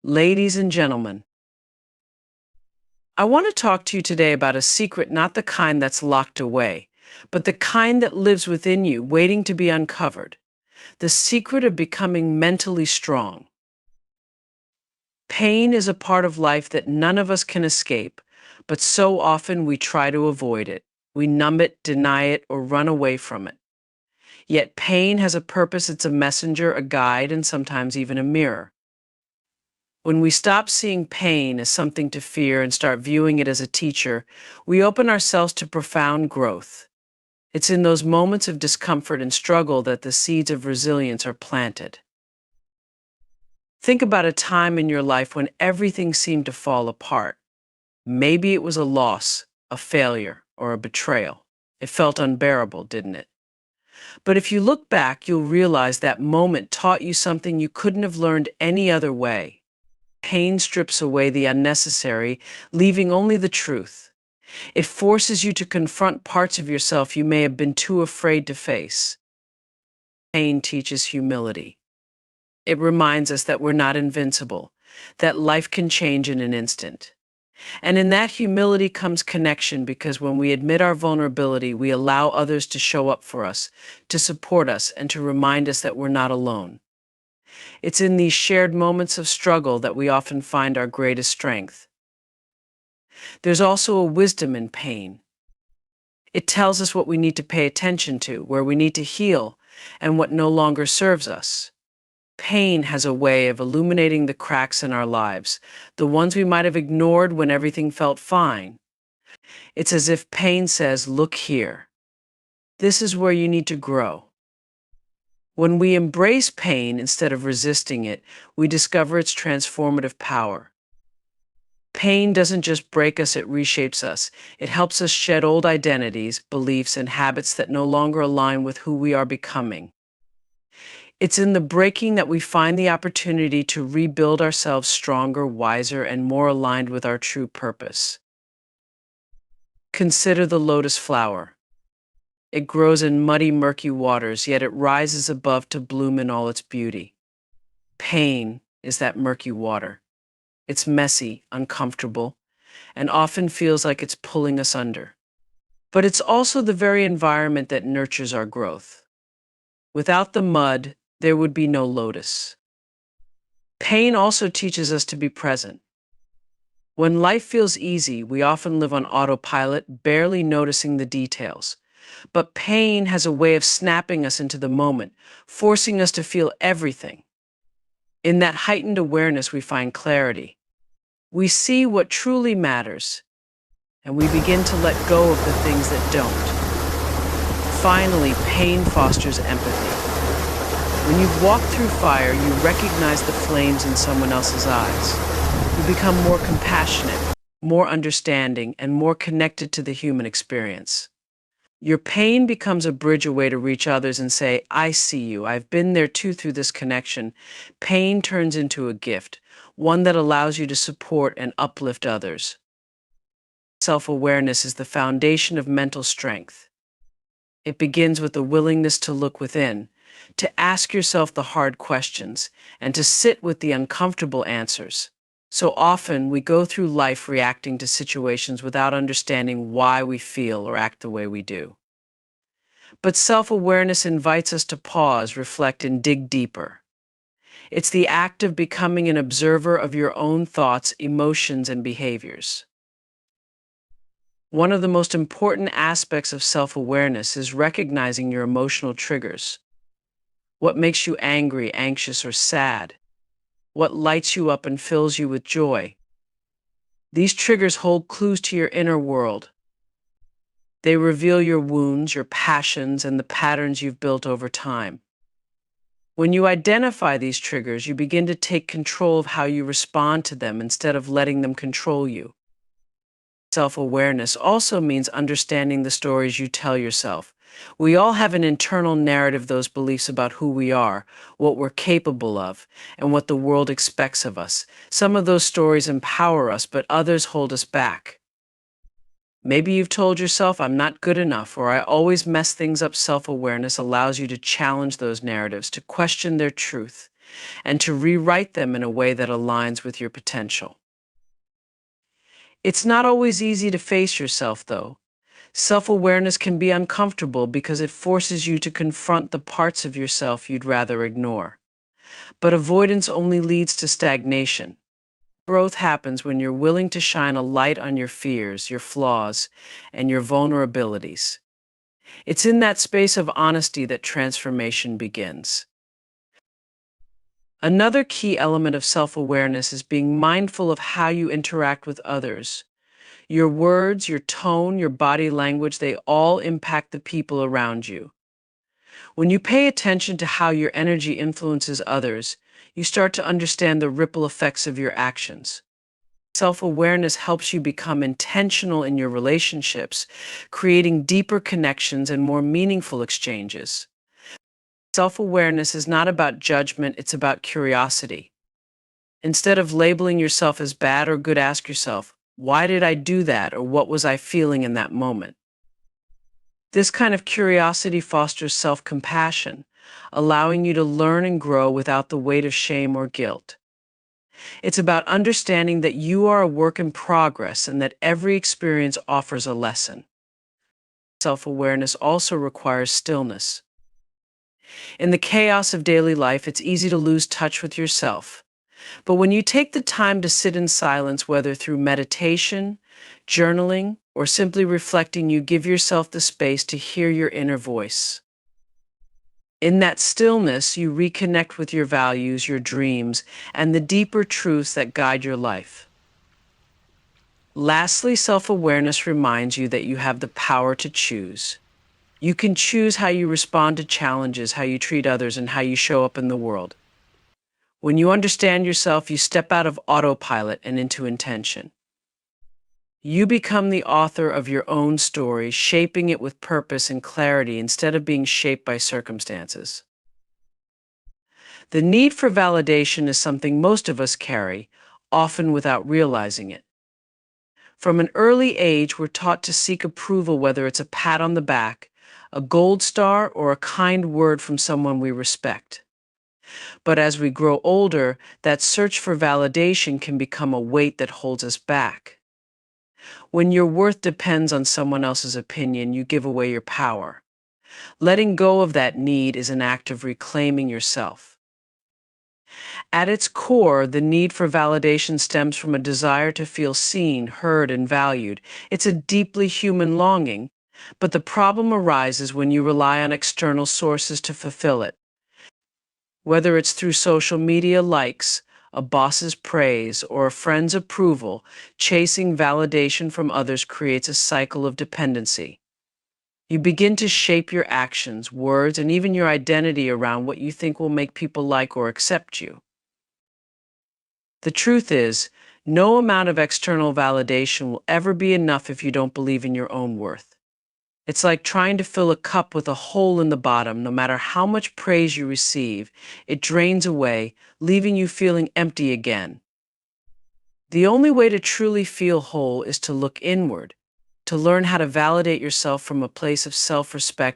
Ladies and gentlemen, I want to talk to you today about a secret, not the kind that's locked away, but the kind that lives within you, waiting to be uncovered. The secret of becoming mentally strong. Pain is a part of life that none of us can escape, but so often we try to avoid it. We numb it, deny it, or run away from it. Yet pain has a purpose. It's a messenger, a guide, and sometimes even a mirror. When we stop seeing pain as something to fear and start viewing it as a teacher, we open ourselves to profound growth. It's in those moments of discomfort and struggle that the seeds of resilience are planted. Think about a time in your life when everything seemed to fall apart. Maybe it was a loss, a failure, or a betrayal. It felt unbearable, didn't it? But if you look back, you'll realize that moment taught you something you couldn't have learned any other way. Pain strips away the unnecessary, leaving only the truth. It forces you to confront parts of yourself you may have been too afraid to face. Pain teaches humility. It reminds us that we're not invincible, that life can change in an instant. And in that humility comes connection, because when we admit our vulnerability, we allow others to show up for us, to support us, and to remind us that we're not alone. It's in these shared moments of struggle that we often find our greatest strength. There's also a wisdom in pain. It tells us what we need to pay attention to, where we need to heal, and what no longer serves us. Pain has a way of illuminating the cracks in our lives, the ones we might have ignored when everything felt fine. It's as if pain says, "Look here. This is where you need to grow." When we embrace pain instead of resisting it, we discover its transformative power. Pain doesn't just break us, it reshapes us. It helps us shed old identities, beliefs, and habits that no longer align with who we are becoming. It's in the breaking that we find the opportunity to rebuild ourselves stronger, wiser, and more aligned with our true purpose. Consider the lotus flower. It grows in muddy, murky waters, yet it rises above to bloom in all its beauty. Pain is that murky water. It's messy, uncomfortable, and often feels like it's pulling us under. But it's also the very environment that nurtures our growth. Without the mud, there would be no lotus. Pain also teaches us to be present. When life feels easy, we often live on autopilot, barely noticing the details. But pain has a way of snapping us into the moment, forcing us to feel everything. In that heightened awareness, we find clarity. We see what truly matters, and we begin to let go of the things that don't. Finally, pain fosters empathy. When you've walked through fire, you recognize the flames in someone else's eyes. You become more compassionate, more understanding, and more connected to the human experience. Your pain becomes a bridge, a way to reach others and say, "I see you. I've been there too." Through this connection, pain turns into a gift, one that allows you to support and uplift others. Self-awareness is the foundation of mental strength. It begins with the willingness to look within, to ask yourself the hard questions, and to sit with the uncomfortable answers. So often, we go through life reacting to situations without understanding why we feel or act the way we do. But self-awareness invites us to pause, reflect, and dig deeper. It's the act of becoming an observer of your own thoughts, emotions, and behaviors. One of the most important aspects of self-awareness is recognizing your emotional triggers. What makes you angry, anxious, or sad? What lights you up and fills you with joy? These triggers hold clues to your inner world. They reveal your wounds, your passions, and the patterns you've built over time. When you identify these triggers, you begin to take control of how you respond to them instead of letting them control you. Self-awareness also means understanding the stories you tell yourself. We all have an internal narrative, those beliefs about who we are, what we're capable of, and what the world expects of us. Some of those stories empower us, but others hold us back. Maybe you've told yourself, "I'm not good enough," or "I always mess things up." Self-awareness allows you to challenge those narratives, to question their truth, and to rewrite them in a way that aligns with your potential. It's not always easy to face yourself, though. Self-awareness can be uncomfortable because it forces you to confront the parts of yourself you'd rather ignore. But avoidance only leads to stagnation. Growth happens when you're willing to shine a light on your fears, your flaws, and your vulnerabilities. It's in that space of honesty that transformation begins. Another key element of self-awareness is being mindful of how you interact with others. Your words, your tone, your body language, they all impact the people around you. When you pay attention to how your energy influences others, you start to understand the ripple effects of your actions. Self-awareness helps you become intentional in your relationships, creating deeper connections and more meaningful exchanges. Self-awareness is not about judgment, it's about curiosity. Instead of labeling yourself as bad or good, ask yourself, why did I do that, or what was I feeling in that moment? This kind of curiosity fosters self-compassion, allowing you to learn and grow without the weight of shame or guilt. It's about understanding that you are a work in progress and that every experience offers a lesson. Self-awareness also requires stillness. In the chaos of daily life, it's easy to lose touch with yourself. But when you take the time to sit in silence, whether through meditation, journaling, or simply reflecting, you give yourself the space to hear your inner voice. In that stillness, you reconnect with your values, your dreams, and the deeper truths that guide your life. Lastly, self-awareness reminds you that you have the power to choose. You can choose how you respond to challenges, how you treat others, and how you show up in the world. When you understand yourself, you step out of autopilot and into intention. You become the author of your own story, shaping it with purpose and clarity instead of being shaped by circumstances. The need for validation is something most of us carry, often without realizing it. From an early age, we're taught to seek approval, whether it's a pat on the back, a gold star, or a kind word from someone we respect. But as we grow older, that search for validation can become a weight that holds us back. When your worth depends on someone else's opinion, you give away your power. Letting go of that need is an act of reclaiming yourself. At its core, the need for validation stems from a desire to feel seen, heard, and valued. It's a deeply human longing, but the problem arises when you rely on external sources to fulfill it. Whether it's through social media likes, a boss's praise, or a friend's approval, chasing validation from others creates a cycle of dependency. You begin to shape your actions, words, and even your identity around what you think will make people like or accept you. The truth is, no amount of external validation will ever be enough if you don't believe in your own worth. It's like trying to fill a cup with a hole in the bottom. No matter how much praise you receive, it drains away, leaving you feeling empty again. The only way to truly feel whole is to look inward, to learn how to validate yourself from a place of self-respect